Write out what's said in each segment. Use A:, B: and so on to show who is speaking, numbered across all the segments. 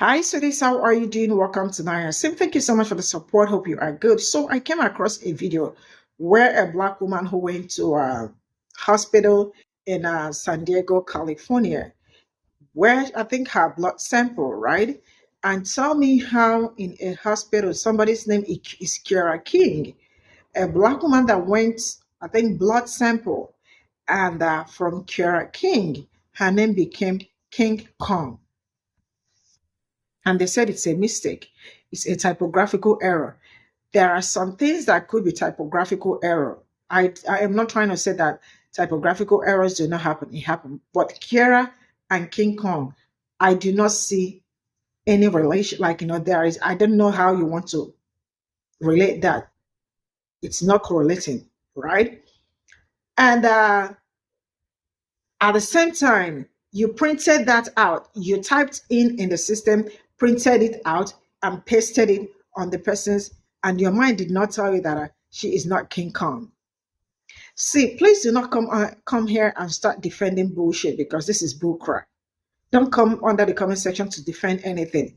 A: Hi, Sudis. How are you doing? Welcome to Naya Sim. Thank you so much for the support. Hope you are good. So, I came across a video where a black woman who went to a hospital in San Diego, California, where I think her blood sample, right? And tell me how in a hospital, somebody's name is Kiara King, a black woman that went, I think, blood sample, and from Kiara King, her name became King Kong. And they said it's a mistake. It's a typographical error. There are some things that could be typographical error. I am not trying to say that typographical errors do not happen. It happened. But Kiera and King Kong, I do not see any relation. Like, there is, I don't know how you want to relate that. It's not correlating, right? And at the same time, you printed that out. You typed in the system, printed it out, and pasted it on the person's, and your mind did not tell you that she is not King Kong. See, please do not come here and start defending bullshit because this is bullcrap. Don't come under the comment section to defend anything.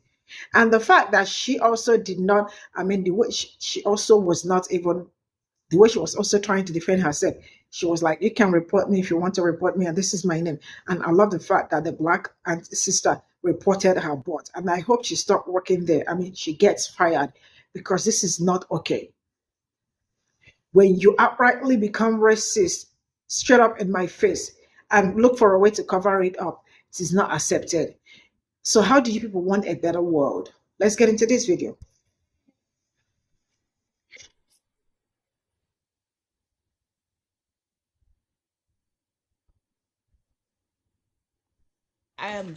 A: And the fact that she also did not, I mean, the way she also was not even the way she was also trying to defend herself. She was like, you can report me if you want to report me, and this is my name. And I love the fact that the black aunt sister reported her boss. And I hope she stopped working there. I mean, she gets fired because this is not okay. When you outrightly become racist, straight up in my face, and look for a way to cover it up, it is not accepted. So how do you people want a better world? Let's get into this video.
B: Um,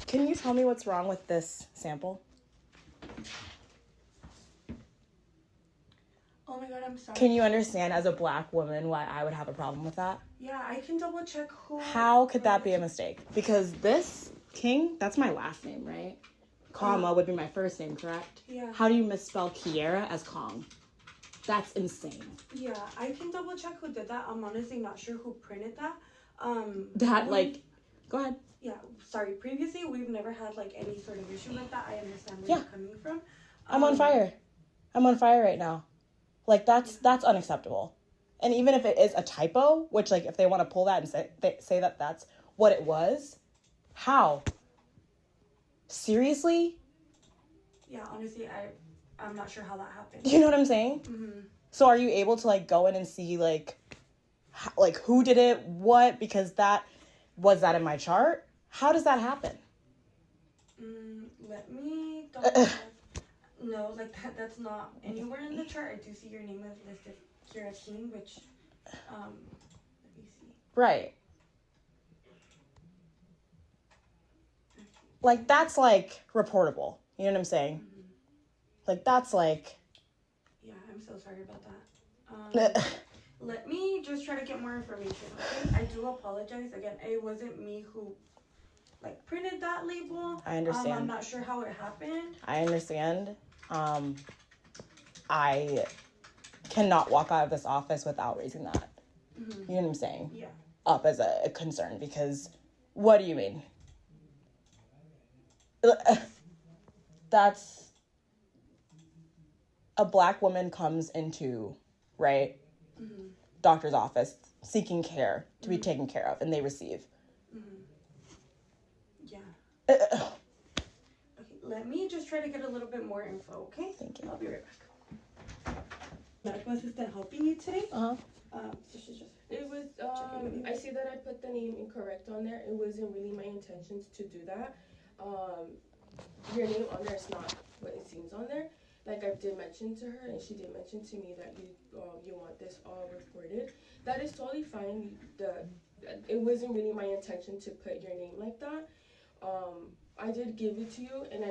B: can you tell me what's wrong with this sample?
C: Oh my god, I'm sorry.
B: Can you understand as a black woman why I would have a problem with that?
C: Yeah, I can double check who.
B: How could that be a mistake? Because this King, that's my last name, right? Comma would be my first name, correct?
C: Yeah.
B: How do you misspell Kiera as Kong? That's insane.
C: Yeah, I can double check who did that. I'm honestly not sure who printed that.
B: Go ahead.
C: Yeah, sorry. Previously, we've never had like any sort of issue like that. I understand where you're coming from.
B: I'm on fire. I'm on fire right now. Like that's unacceptable. And even if it is a typo, which like if they want to pull that and say that that's what it was, how? Seriously?
C: Yeah, honestly, I'm not sure how that happened.
B: You know what I'm saying?
C: Mm-hmm.
B: So are you able to like go in and see like who did it, what? Because that was that in my chart. How does that happen?
C: Let me double check. No, like that's not anywhere in the chart. I do see your name is listed, Kira King, which, let me see.
B: Right. Like, that's, like, reportable. You know what I'm saying?
C: Mm-hmm.
B: Like, that's, like...
C: Yeah, I'm so sorry about that. Let me just try to get more information, okay? I do apologize. Again, it wasn't me who, like, printed that label.
B: I understand.
C: I'm not sure how it happened.
B: I understand. I cannot walk out of this office without raising that. Mm-hmm. You know what I'm saying?
C: Yeah.
B: Up as a concern, because what do you mean? That's a black woman comes into, right, doctor's office seeking care to be taken care of, and they receive.
C: Yeah. Okay, let me just try to get a little bit more info, okay?
B: Thank you.
C: I'll be right back. Medical assistant helping you today?
B: Uh-huh.
C: So she's just...
D: It was, I see that I put the name incorrect on there. It wasn't really my intentions to do that. Your name on there is not what it seems on there. Like I did mention to her, and she did mention to me that you want this all reported. That is totally fine. It wasn't really my intention to put your name like that. I did give it to you, and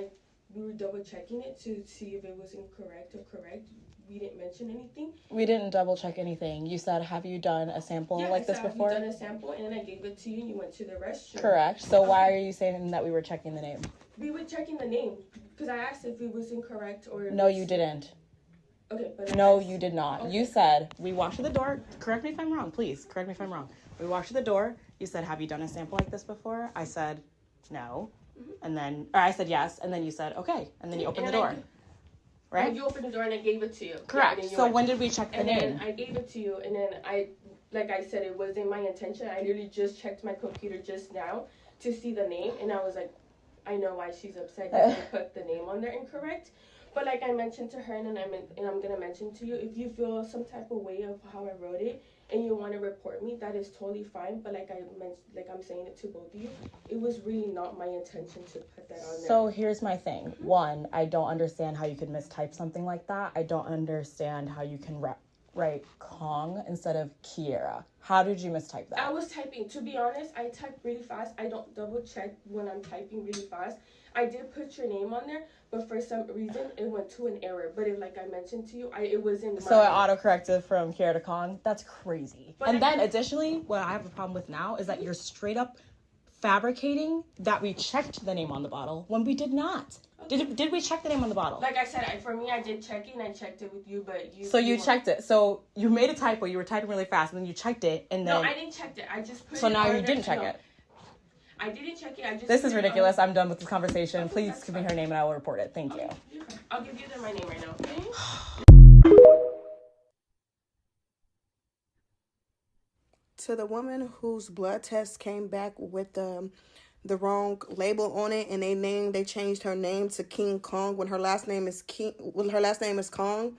D: we were double checking it to see if it was incorrect or correct. We didn't mention anything.
B: We didn't double check anything. You said, have you done a sample like this before?
D: Have you done a sample, and then I gave it to you, and you went to the restroom.
B: Correct. So why are you saying that we were checking the name?
D: We were checking the name, because I asked if it was incorrect or...
B: No, you didn't.
D: Okay, but...
B: No, you did not.
D: Okay.
B: You said, we walked to the door. Correct me if I'm wrong, please. Correct me if I'm wrong. We walked to the door. You said, have you done a sample like this before? I said, no. And then, or I said yes, and then you said okay, and then you opened the door. Right?
D: You opened the door and I gave it to you.
B: Correct.
D: Yeah,
B: so when did we check the name?
D: And then I gave it to you, and then like I said, it wasn't my intention. I literally just checked my computer just now to see the name, and I was like, I know why she's upset because I put the name on there incorrect. But like I mentioned to her, and I'm gonna mention to you, if you feel some type of way of how I wrote it, and you want to report me, that is totally fine. But like I mentioned, like I'm saying it to both of you, it was really not my intention to put that on there.
B: So here's my thing. One, I don't understand how you could mistype something like that. I don't understand how you can write Kong instead of Kiera. How did you mistype that?
D: I was typing. To be honest, I type really fast. I don't double check when I'm typing really fast. I did put your name on there, but for some reason it went to an error. But like I mentioned to you, it was in.
B: So it auto-corrected from Kiera to Kong. That's crazy.
D: But
B: and then additionally, what I have a problem with now is that you're straight up fabricating that we checked the name on the bottle when we did not. Okay. Did we check the name on the bottle?
D: Like I said, for me, I did check it, and I checked it with you, but you...
B: So you checked it. So you made a typo. You were typing really fast, and then you checked it, and then...
D: No, I didn't check it. I just put it...
B: So now you didn't check it.
D: I didn't check it. I just...
B: This is ridiculous. I'm done with this conversation. Okay, please give me her name, and I will report it. Thank you.
D: I'll give you my name right now, okay?
E: To the woman whose blood test came back with the wrong label on it, and they changed her name to King Kong when her last name is Kong,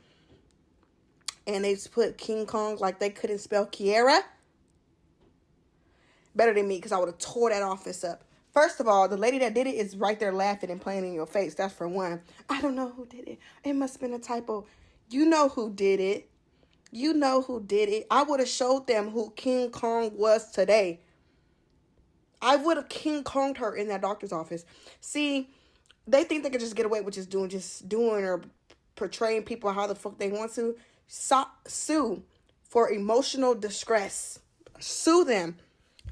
E: and they just put King Kong like they couldn't spell Kiera. Better than me, because I would have tore that office up. First of all, the lady that did it is right there laughing and playing in your face. That's for one. I don't know who did it. It must have been a typo. You know who did it. You know who did it. I would have showed them who King Kong was today. I would have King Konged her in that doctor's office. See, they think they can just get away with just doing or portraying people how the fuck they want to. Sue for emotional distress. Sue them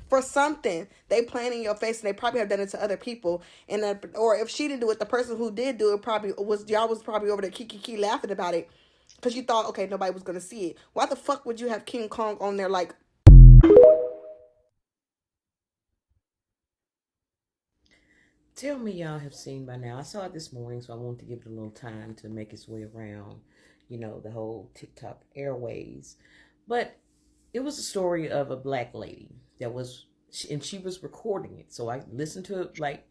E: for something they playing in your face, and they probably have done it to other people. And or if she didn't do it, the person who did do it y'all was probably over there kiki laughing about it. Because you thought, okay, nobody was going to see it. Why the fuck would you have King Kong on there like...
F: Tell me y'all have seen by now. I saw it this morning, so I wanted to give it a little time to make its way around, the whole TikTok airways. But it was a story of a black lady and she was recording it. So I listened to it, like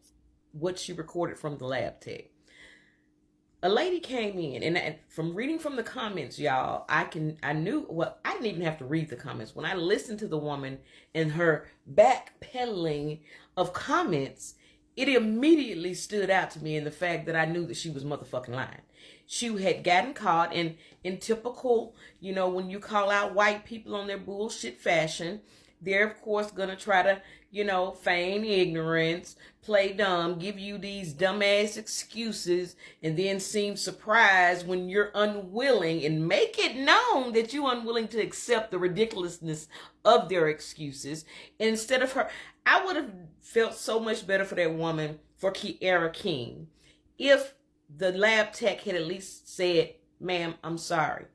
F: what she recorded from the lab tech. A lady came in, and from reading from the comments, y'all, I didn't even have to read the comments. When I listened to the woman and her backpedaling of comments, it immediately stood out to me in the fact that I knew that she was motherfucking lying. She had gotten caught in typical, when you call out white people on their bullshit fashion, they're of course gonna try to, feign ignorance, play dumb, give you these dumbass excuses, and then seem surprised when you're unwilling, and make it known that you're unwilling to accept the ridiculousness of their excuses. And instead of her, I would have felt so much better for that woman, for Kiera King, if the lab tech had at least said, ma'am, I'm sorry.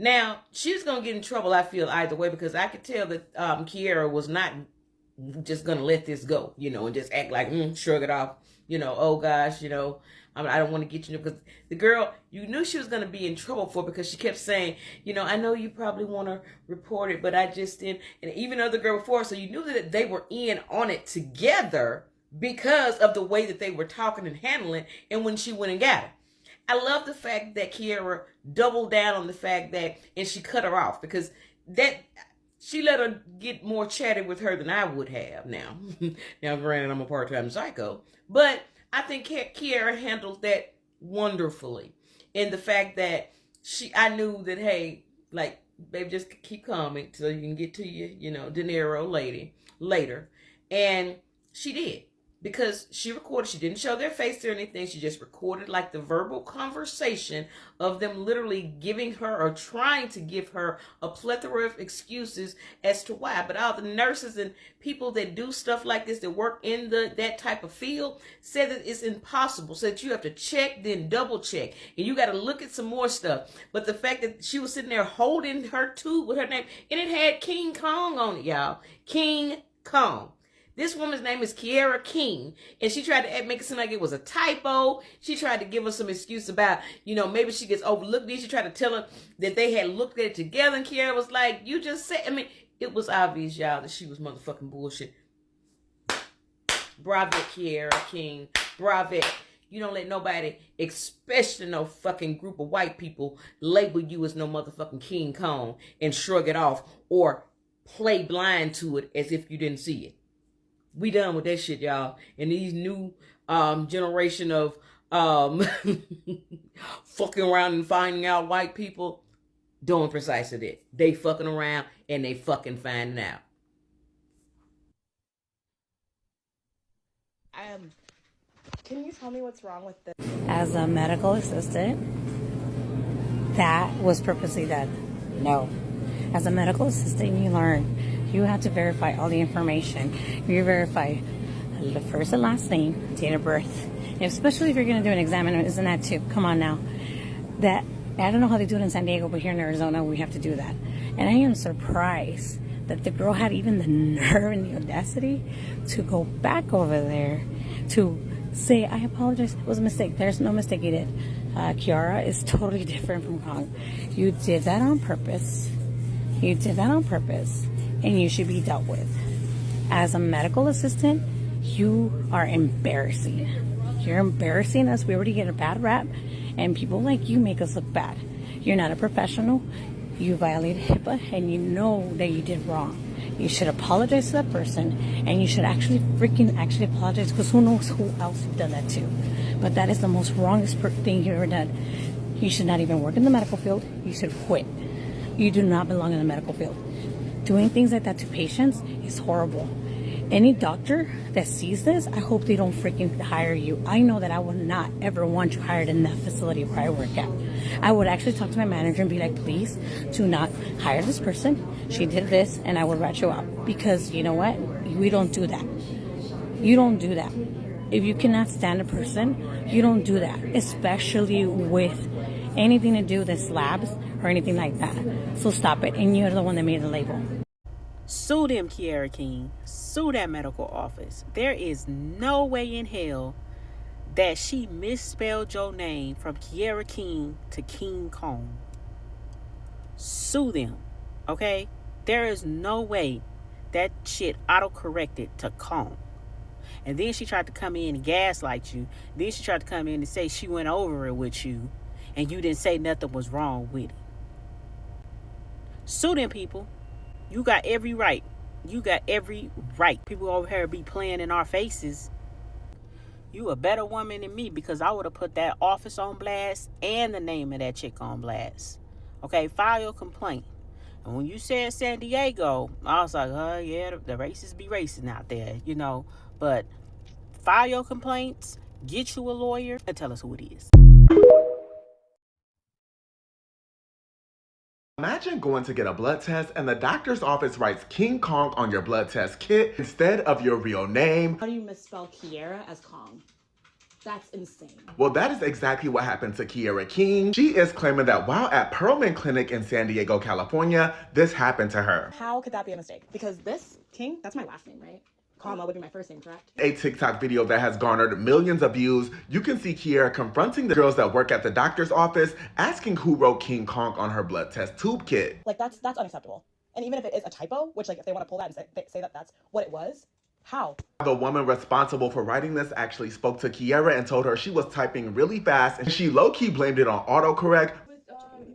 F: Now, she was going to get in trouble, I feel, either way, because I could tell that Kiera was not just going to let this go, and just act like, shrug it off, oh gosh, I don't want to get you, because the girl, you knew she was going to be in trouble for, because she kept saying, I know you probably want to report it, but I just didn't, and even other girl before, so you knew that they were in on it together because of the way that they were talking and handling, and when she went and got it. I love the fact that Kiera doubled down on the fact that, and she cut her off, because she let her get more chatty with her than I would have now. Now, granted, I'm a part-time psycho, but I think Kiera handled that wonderfully. And the fact that I knew that, hey, like, baby, just keep coming so you can get to your, dinero later. And she did. Because she recorded, she didn't show their face or anything. She just recorded like the verbal conversation of them literally giving her or trying to give her a plethora of excuses as to why. But all the nurses and people that do stuff like this, that work in that type of field, said that it's impossible. Said that you have to check, then double check. And you got to look at some more stuff. But the fact that she was sitting there holding her tube with her name, and it had King Kong on it, y'all. King Kong. This woman's name is Kiera King, and she tried to make it seem like it was a typo. She tried to give us some excuse about, maybe she gets overlooked. She tried to tell her that they had looked at it together, and Kiera was like, you just said, it was obvious, y'all, that she was motherfucking bullshit. Bravo, Kiera King. Bravo. You don't let nobody, especially no fucking group of white people, label you as no motherfucking King Kong and shrug it off or play blind to it as if you didn't see it. We done with that shit, y'all. And these new generation of fucking around and finding out white people doing precisely that. They fucking around and they fucking finding out.
B: Can you tell me what's wrong with this?
G: As a medical assistant, that was purposely done. No. As a medical assistant, you learn. You have to verify all the information. You verify the first and last name, date of birth. Especially if you're going to do an exam, and isn't that too? Come on now. That, I don't know how they do it in San Diego, but here in Arizona, we have to do that. And I am surprised that the girl had even the nerve and the audacity to go back over there to say, I apologize, it was a mistake. There's no mistake you did. Kiara is totally different from Kong. You did that on purpose. You did that on purpose. And you should be dealt with. As a medical assistant, you are embarrassing. You're embarrassing us. We already get a bad rap. And people like you make us look bad. You're not a professional. You violated HIPAA and you know that you did wrong. You should apologize to that person, and you should actually apologize, because who knows who else you've done that to. But that is the most wrongest thing you've ever done. You should not even work in the medical field. You should quit. You do not belong in the medical field. Doing things like that to patients is horrible. Any doctor that sees this, I hope they don't freaking hire you. I know that I would not ever want you hired in that facility where I work at. I would actually talk to my manager and be like, please do not hire this person. She did this, and I would rat you out. Because you know what? We don't do that. You don't do that. If you cannot stand a person, you don't do that. Especially with anything to do with slabs or anything like that. So stop it. And you're the one that made the label.
H: Sue them, Kiera King. Sue that medical office. There is no way in hell that she misspelled your name from Kiera King to King Kong. Sue them, okay? There is no way that shit auto-corrected to Kong. And then she tried to come in and gaslight you. Then she tried to come in and say she went over it with you, and you didn't say nothing was wrong with it. Sue them, people. You got every right. You got every right. People over here be playing in our faces. You a better woman than me, because I would have put that office on blast and the name of that chick on blast. Okay, file your complaint. And when you said San Diego, I was like, oh yeah, the racists be racing out there, But file your complaints, get you a lawyer, and tell us who it is.
I: Imagine going to get a blood test and the doctor's office writes King Kong on your blood test kit instead of your real name.
B: How do you misspell Kiera as Kong? That's insane.
I: Well, that is exactly what happened to Kiera King. She is claiming that while at Perlman Clinic in San Diego, California, this happened to her.
B: How could that be a mistake? Because this King, that's my last name, right? Comma would be my first name, correct?
I: A TikTok video that has garnered millions of views. You can see Kiera confronting the girls that work at the doctor's office, asking who wrote King Kong on her blood test tube kit.
B: Like, that's unacceptable. And even if it is a typo, which, like, if they want to pull that and say that that's what it was, how?
I: The woman responsible for writing this actually spoke to Kiera and told her she was typing really fast, and she low-key blamed it on autocorrect.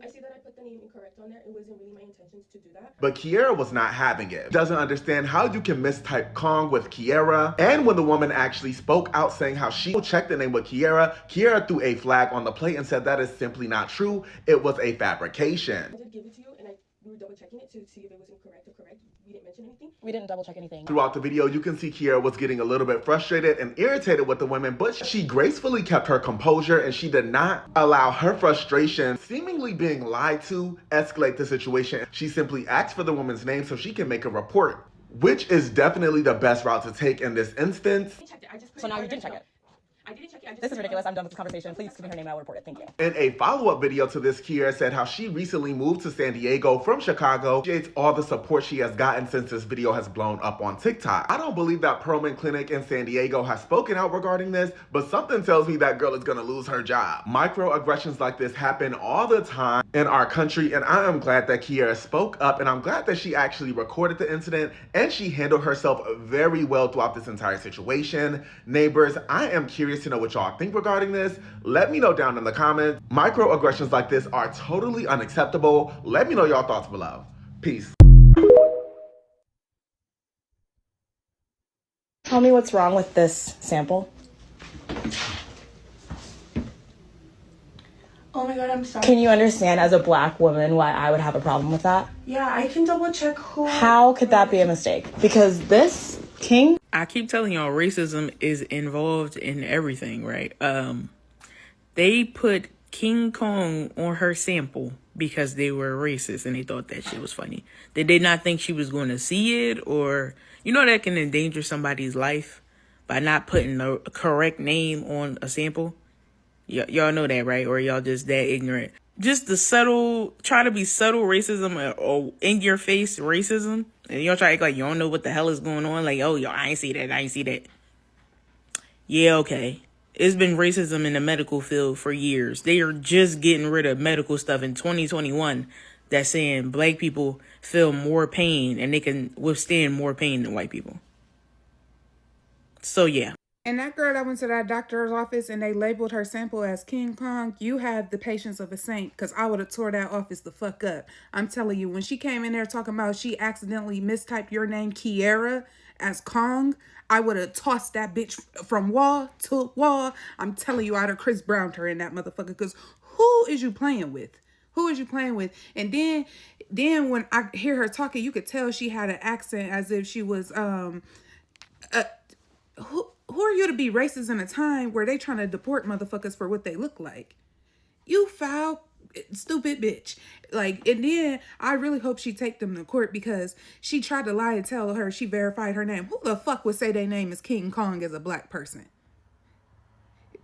D: I see that I put the name incorrect on there. It wasn't really my intentions to do that.
I: But Kiera was not having it. Doesn't understand how you can mistype Kong with Kiera. And when the woman actually spoke out saying how she checked the name with Kiera, Kiera threw a flag on the plate and said that is simply not true. It was a fabrication.
D: I did give it to you, and we were double checking it to see if it was incorrect or correct. We didn't mention anything.
B: We didn't double check anything.
I: Throughout the video, you can see Kiera was getting a little bit frustrated and irritated with the women, but she gracefully kept her composure and she did not allow her frustration, seemingly being lied to, escalate the situation. She simply asked for the woman's name so she can make a report, which is definitely the best route to take in this instance.
D: I checked it. I just put
B: So
D: it
B: now
D: on
B: you didn't
D: there.
B: check it.
D: I didn't check it.
B: This is ridiculous. I'm done with this conversation. Please give me her name and I will report it. Thank you.
I: In a follow-up video to this, Kiera said how she recently moved to San Diego from Chicago. She hates all the support she has gotten since this video has blown up on TikTok. I don't believe that Perlman Clinic in San Diego has spoken out regarding this, but something tells me that girl is gonna lose her job. Microaggressions like this happen all the time in our country, and I am glad that Kiera spoke up, and I'm glad that she actually recorded the incident, and she handled herself very well throughout this entire situation. Neighbors, I am curious to know what y'all think regarding this. Let me know down in the comments. Microaggressions like this are totally unacceptable. Let me know y'all thoughts below. Peace.
B: Tell me what's wrong with this sample.
C: Oh my god, I'm sorry.
B: Can you understand as a black woman why I would have a problem with that?
C: Yeah, I can double check who.
B: How could that be a mistake? Because this king.
J: I keep telling y'all, racism is involved in everything, right? They put King Kong on her sample because they were racist and they thought that shit was funny. Did they not think she was going to see it? Or, you know, that can endanger somebody's life by not putting the correct name on a sample? Y'all know that, right? Or y'all just that ignorant? Just the try to be subtle racism or in your face racism. And y'all try to act like you don't know what the hell is going on. Like, oh, yo, I ain't see that. Yeah, okay. It's been racism in the medical field for years. They are just getting rid of medical stuff in 2021 that's saying black people feel more pain and they can withstand more pain than white people. So, yeah.
K: And that girl that went to that doctor's office and they labeled her sample as King Kong, you have the patience of a saint, because I would have tore that office the fuck up. I'm telling you, when she came in there talking about she accidentally mistyped your name, Kiera, as Kong, I would have tossed that bitch from wall to wall. I'm telling you, I'd have Chris Browned her in that motherfucker, because who is you playing with? Who is you playing with? And then when I hear her talking, you could tell she had an accent as if she was, who are you to be racist in a time where they trying to deport motherfuckers for what they look like? You foul, stupid bitch. Like, and then I really hope she take them to court, because she tried to lie and tell her she verified her name. Who the fuck would say their name is King Kong as a black person?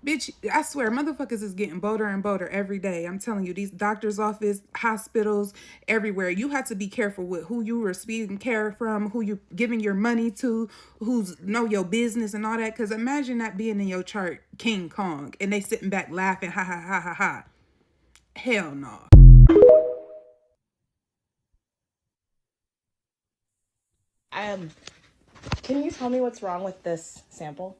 K: Bitch, I swear, motherfuckers is getting bolder and bolder every day. I'm telling you, these doctor's office, hospitals, everywhere. You have to be careful with who you receiving care from, who you giving your money to, who's know your business and all that. Because imagine that being in your chart, King Kong, and they sitting back laughing, ha, ha, ha, ha, ha. Hell no.
B: Can you tell me what's wrong with this sample?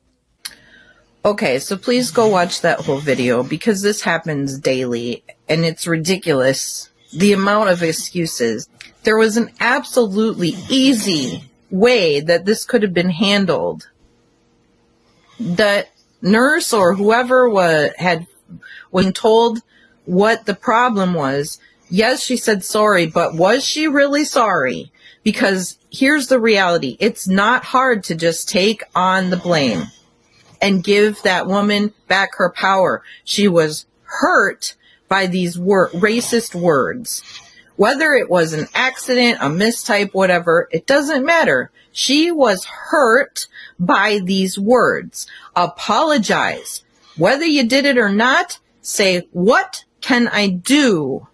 L: Okay, so please go watch that whole video, because this happens daily and it's ridiculous. The amount of excuses. There was an absolutely easy way that this could have been handled. The nurse or whoever was told what the problem was. Yes, she said sorry, but was she really sorry? Because here's the reality. It's not hard to just take on the blame and give that woman back her power. She was hurt by these racist words. Whether it was an accident, a mistype, whatever, it doesn't matter. She was hurt by these words. Apologize. Whether you did it or not, say, what can I do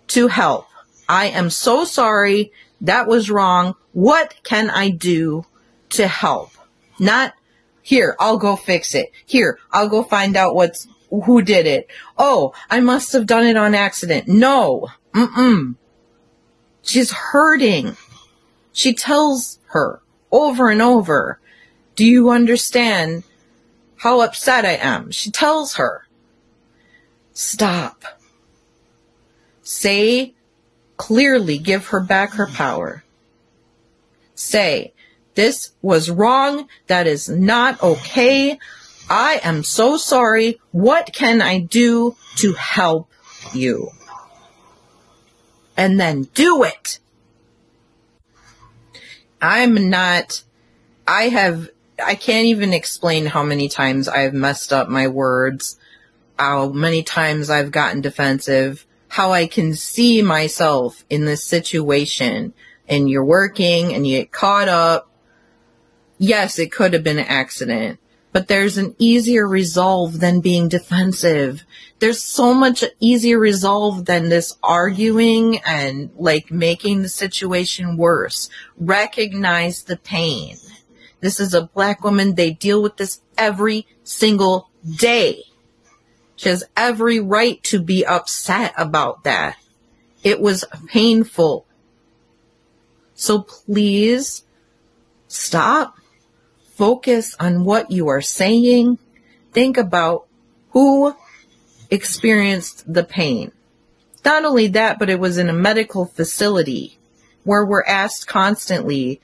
L: to help? I am so sorry. That was wrong. What can I do to help? Not, here, I'll go fix it. Here, I'll go find out who did it. Oh, I must have done it on accident. No. She's hurting. She tells her over and over, do you understand how upset I am? She tells her, stop. Say clearly, give her back her power. Say, this was wrong. That is not okay. I am so sorry. What can I do to help you? And then do it. I can't even explain how many times I've messed up my words, how many times I've gotten defensive, how I can see myself in this situation, and you're working and you get caught up. Yes, it could have been an accident. But there's an easier resolve than being defensive. There's so much easier resolve than this arguing and like making the situation worse. Recognize the pain. This is a Black woman. They deal with this every single day. She has every right to be upset about that. It was painful. So please stop. Focus on what you are saying. Think about who experienced the pain. Not only that, but it was in a medical facility where we're asked constantly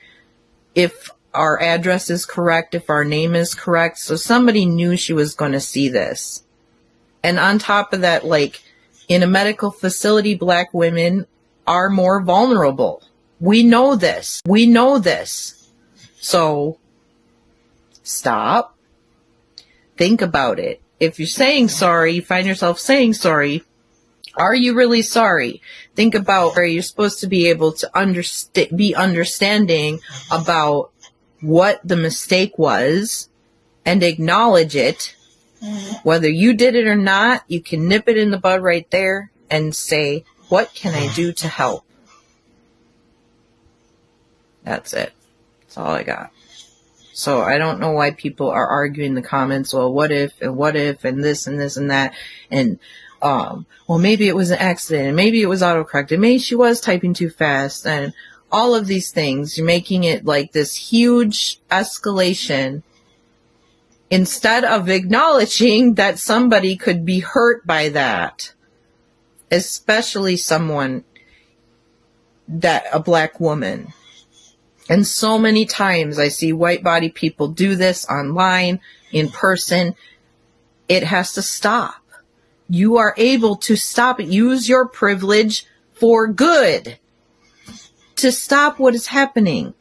L: if our address is correct, if our name is correct. So somebody knew she was going to see this. And on top of that, like in a medical facility, Black women are more vulnerable. We know this. We know this. So stop. Think about it. If you're saying sorry, you find yourself saying sorry, are you really sorry? Think about where you're supposed to be able to be understanding about what the mistake was and acknowledge it. Whether you did it or not, you can nip it in the bud right there and say, what can I do to help? That's it. That's all I got. So I don't know why people are arguing in the comments, well, what if, and this and this and that. And, well, maybe it was an accident, and maybe it was autocorrect, and maybe she was typing too fast, and all of these things. You're making it like this huge escalation instead of acknowledging that somebody could be hurt by that, especially someone a Black woman. And so many times I see white body people do this online, in person. It has to stop. You are able to stop it. Use your privilege for good to stop what is happening.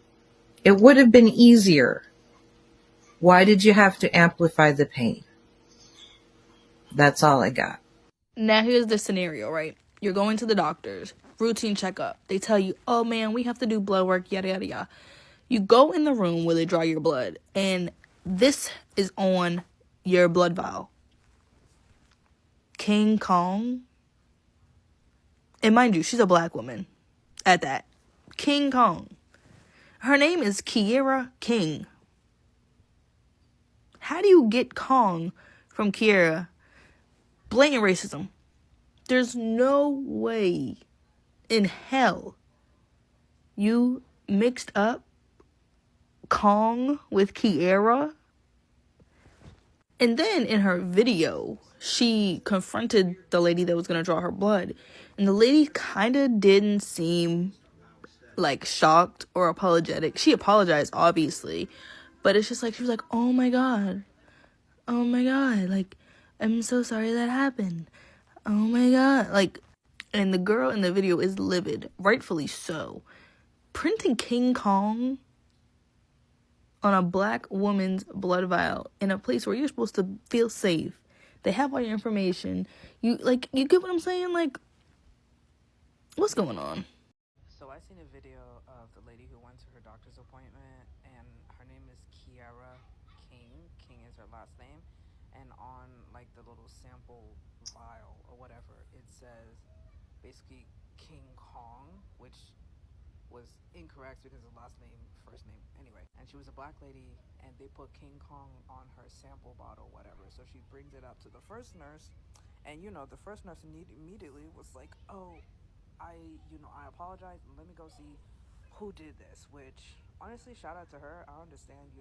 L: It would have been easier. Why did you have to amplify the pain? That's all I got.
M: Now here's the scenario, right? You're going to the doctors, routine checkup. They tell you, oh man, we have to do blood work, yada, yada, yada. You go in the room where they draw your blood, and this is on your blood vial. King Kong. And mind you, she's a Black woman at that. King Kong. Her name is Kiera King. How do you get Kong from Kiera? Blatant racism. There's no way in hell you mixed up Kong with Kiera. And then in her video, she confronted the lady that was going to draw her blood. And the lady kind of didn't seem like shocked or apologetic. She apologized, obviously. But it's just like, she was like, oh my God. Oh my God. Like, I'm so sorry that happened. Oh my God. Like, and the girl in the video is livid. Rightfully so. Printing King Kong on a Black woman's blood vial in a place where you're supposed to feel safe. They have all your information. You get what I'm saying? Like, what's going on?
N: So I seen a video of the lady who went to her doctor's appointment, and her name is Kiera King. King is her last name. And on like the little sample vial or whatever, it says basically King Kong, which was incorrect because the last name, first name, anyway. And she was a Black lady, and they put King Kong on her sample bottle, whatever. So she brings it up to the first nurse, and the first nurse immediately was like, oh, I apologize, and let me go see who did this, which honestly, shout out to her. I understand,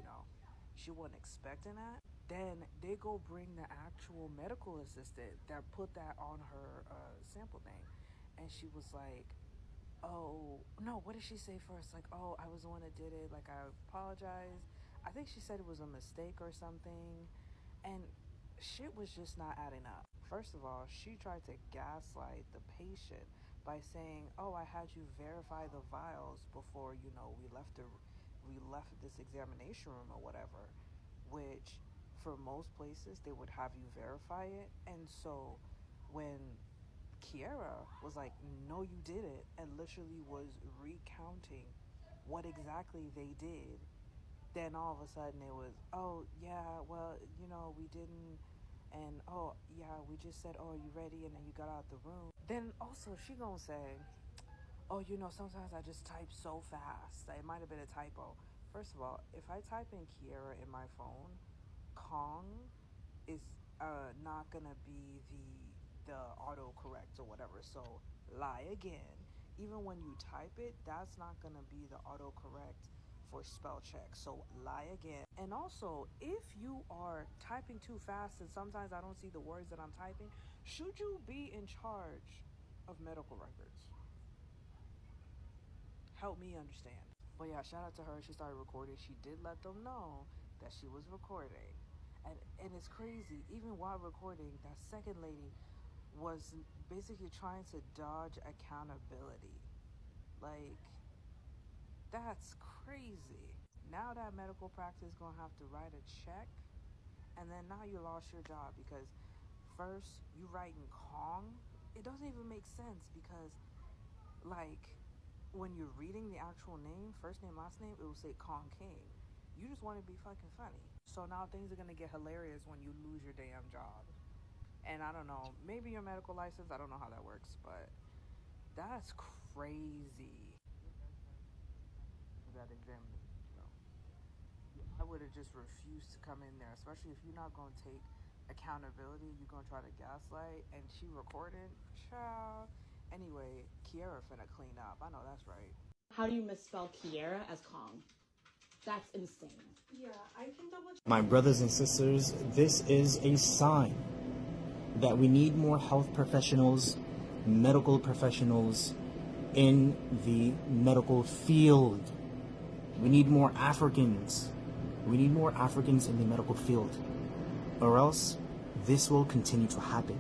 N: she wasn't expecting that. Then they go bring the actual medical assistant that put that on her sample thing, and she was like, oh, no, what did she say first? Like, oh, I was the one that did it. Like, I apologize. I think she said it was a mistake or something. And shit was just not adding up. First of all, she tried to gaslight the patient by saying, oh, I had you verify the vials before, we left this examination room or whatever, which for most places, they would have you verify it. And so when Kiera was like, no, you did it, and literally was recounting what exactly they did, then all of a sudden it was, oh yeah, well, you know, we didn't, and oh yeah, we just said, oh, are you ready, and then you got out the room. Then also she gonna say, oh, you know, sometimes I just type so fast that it might have been a typo. First of all, if I type in Kiera in my phone, Kong is not gonna be the autocorrect or whatever. So lie again. Even when you type it, that's not gonna be the autocorrect for spell check. So lie again. And also, if you are typing too fast and sometimes I don't see the words that I'm typing, should you be in charge of medical records? Help me understand. But yeah, shout out to her. She started recording. She did let them know that she was recording. And it's crazy. Even while recording, that second lady was basically trying to dodge accountability. Like, that's crazy. Now that medical practice is gonna have to write a check, and then now you lost your job because first you writing Kong. It doesn't even make sense because, like, when you're reading the actual name, first name, last name, it will say Kong King. You just want to be fucking funny. So now things are gonna get hilarious when you lose your damn job. And I don't know, maybe your medical license, I don't know how that works, but that's crazy. That exam, you know, I would have just refused to come in there, especially if you're not gonna take accountability. You're gonna try to gaslight, and she recorded, child. Anyway, Kiera finna clean up. I know that's right.
B: How do you misspell Kiera as Kong? That's insane.
C: Yeah, I can double check.
O: My brothers and sisters, this is a sign that we need more health professionals, medical professionals in the medical field. We need more Africans. We need more Africans in the medical field, or else this will continue to happen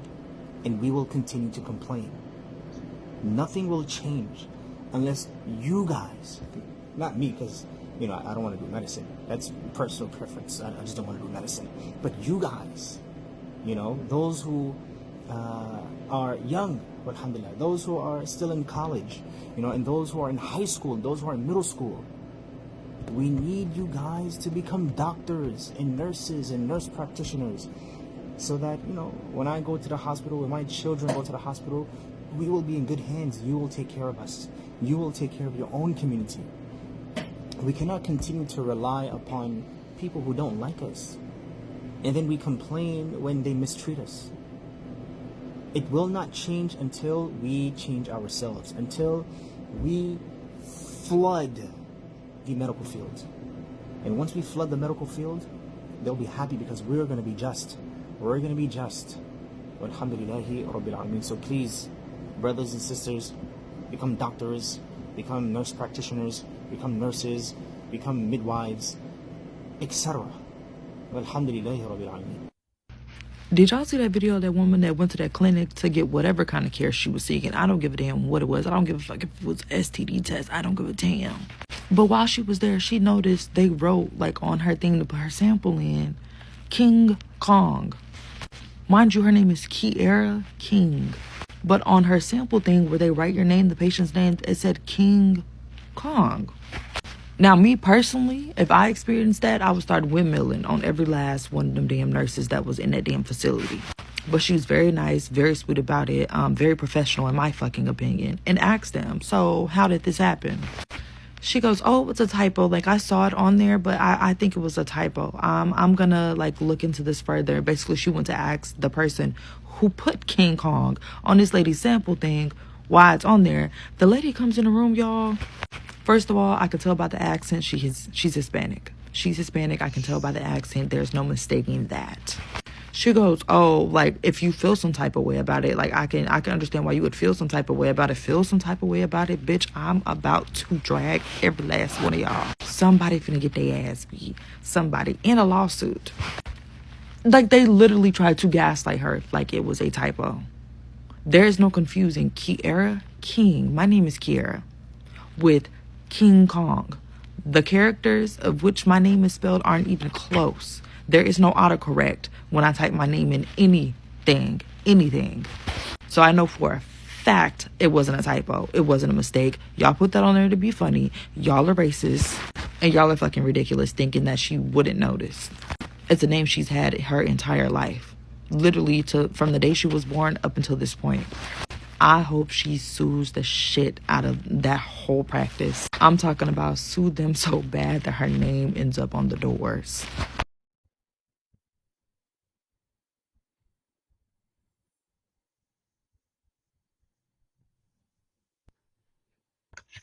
O: and we will continue to complain. Nothing will change unless you guys, not me, because you know I don't want to do medicine. That's personal preference. I just don't want to do medicine. But you guys, you know, those who are young, alhamdulillah, those who are still in college, you know, and those who are in high school, those who are in middle school, we need you guys to become doctors and nurses and nurse practitioners, so that, you know, when I go to the hospital, when my children go to the hospital, we will be in good hands. You will take care of us. You will take care of your own community. We cannot continue to rely upon people who don't like us, and then we complain when they mistreat us. It will not change until we change ourselves, until we flood the medical field. And once we flood the medical field, they'll be happy because we're going to be just. We're going to be just. Alhamdulillahi Rabbil Alameen. So please, brothers and sisters, become doctors, become nurse practitioners, become nurses, become midwives, etc. Alhamdulillahi Rabbil Alameen.
M: Did y'all see that video of that woman that went to that clinic to get whatever kind of care she was seeking? I don't give a damn what it was. I don't give a fuck if it was STD test. I don't give a damn. But while she was there, she noticed they wrote, like, on her thing to put her sample in, King Kong. Mind you, her name is Kiera King. But on her sample thing where they write your name, the patient's name, it said King Kong. Now, me personally, if I experienced that, I would start windmilling on every last one of them damn nurses that was in that damn facility. But she was very nice, very sweet about it, very professional in my fucking opinion, and asked them, so how did this happen? She goes, oh, it's a typo. Like, I saw it on there, but I think it was a typo. I'm gonna, like, look into this further. Basically, she went to ask the person who put King Kong on this lady's sample thing why it's on there. The lady comes in the room, y'all. First of all, I could tell by the accent she's Hispanic. She's Hispanic. I can tell by the accent. There's no mistaking that. She goes, oh, like, if you feel some type of way about it, like, I can understand why you would feel some type of way about it. Feel some type of way about it, bitch. I'm about to drag every last one of y'all. Somebody finna get their ass beat. Somebody in a lawsuit. Like, they literally tried to gaslight her like it was a typo. There is no confusing Kiera King. My name is Kiera with King Kong. The characters of which my name is spelled aren't even close. There is no autocorrect when I type my name in anything. So I know for a fact it wasn't a typo. It wasn't a mistake. Y'all put that on there to be funny. Y'all are racist. And y'all are fucking ridiculous thinking that she wouldn't notice. It's a name she's had her entire life. Literally from the day she was born up until this point. I hope she sues the shit out of that whole practice. I'm talking about sue them so bad that her name ends up on the doors.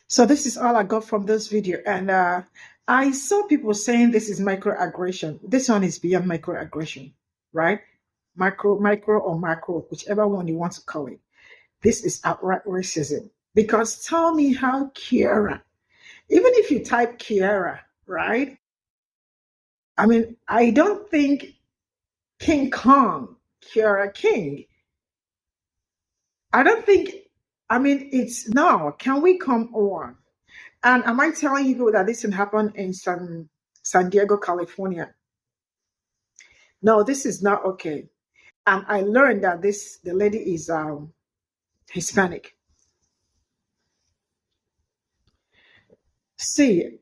A: So this is all I got from this video. And I saw people saying this is microaggression. This one is beyond microaggression, right? Micro or macro, whichever one you want to call it. This is outright racism. Because tell me how Kiara, even if you type Kiara, right? I mean, I don't think King Kong, Kiara King, I don't think, I mean, it's no, can we come on? And am I telling you that this can happen in San Diego, California? No, this is not okay. And I learned that the lady is Hispanic. See,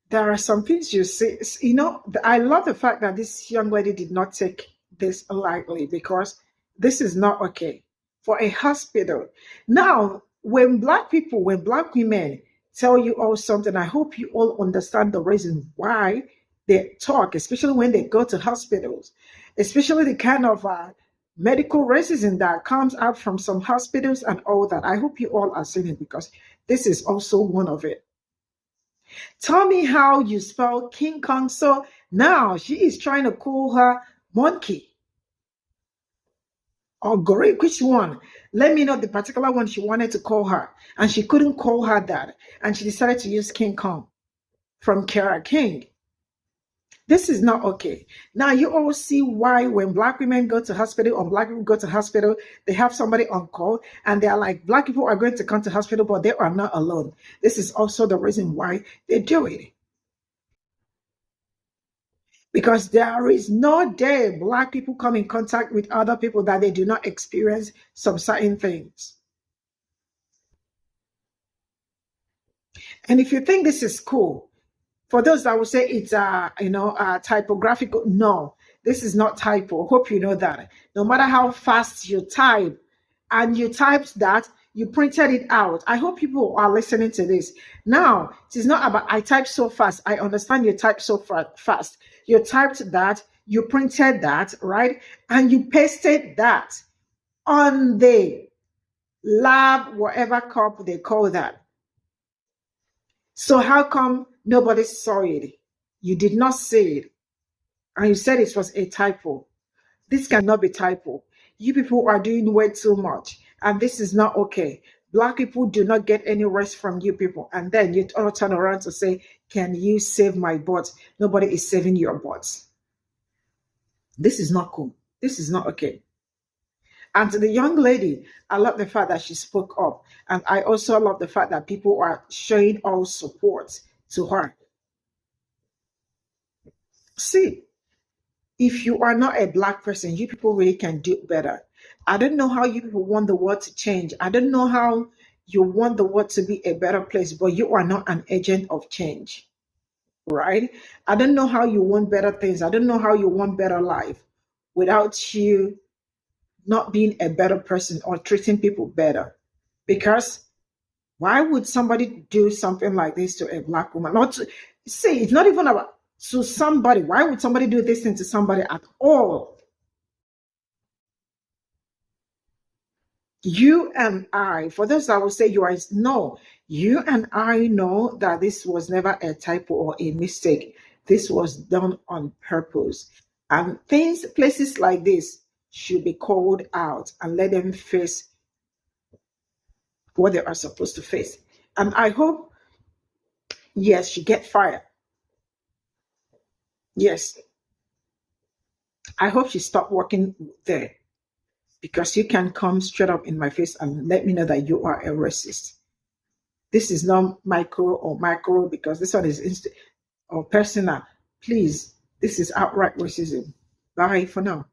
A: there are some things you see. You know, I love the fact that this young lady did not take this lightly, because this is not okay for a hospital. Now, when black women tell you all something, I hope you all understand the reason why they talk, especially when they go to hospitals, especially the kind of medical racism that comes out from some hospitals and all that. I hope you all are seeing it, because this is also one of it. Tell me how you spell King Kong. So now she is trying to call her monkey or gorilla. Which one? Let me know the particular one she wanted to call her. And she couldn't call her that. And she decided to use King Kong from Kiara King. This is not okay. Now you all see why when black women go to hospital or black people go to hospital, they have somebody on call and they're like, black people are going to come to hospital, but they are not alone. This is also the reason why they do it. Because there is no day black people come in contact with other people that they do not experience some certain things. And if you think this is cool, for those that will say it's typographical, no, this is not typo. Hope you know that. No matter how fast you type, and you typed that, you printed it out. I hope people are listening to this. Now, it is not about I typed so fast. I understand you typed so fast. You typed that, you printed that, right? And you pasted that on the lab, whatever cup they call that. So how come nobody saw it? You did not see it. And you said it was a typo. This cannot be typo. You people are doing way too much. And this is not okay. Black people do not get any rest from you people. And then you all turn around to say, can you save my butt? Nobody is saving your butts. This is not cool. This is not okay. And to the young lady, I love the fact that she spoke up. And I also love the fact that people are showing all support to her. See, if you are not a black person, you people really can do better. I don't know how you people want the world to change. I don't know how you want the world to be a better place, but you are not an agent of change, right? I don't know how you want better things. I don't know how you want better life without you not being a better person or treating people better. Because why would somebody do something like this to a black woman? Not to say it's not even about to somebody. Why would somebody do this thing to somebody at all? You and I, for those that will say you are, no, you and I know that this was never a typo or a mistake. This was done on purpose. And places like this should be called out and let them face what they are supposed to face. And I hope, yes, she get fired. Yes. I hope she stopped working there, because you can come straight up in my face and let me know that you are a racist. This is not micro or macro, because this one is or personal. Please, this is outright racism. Bye for now.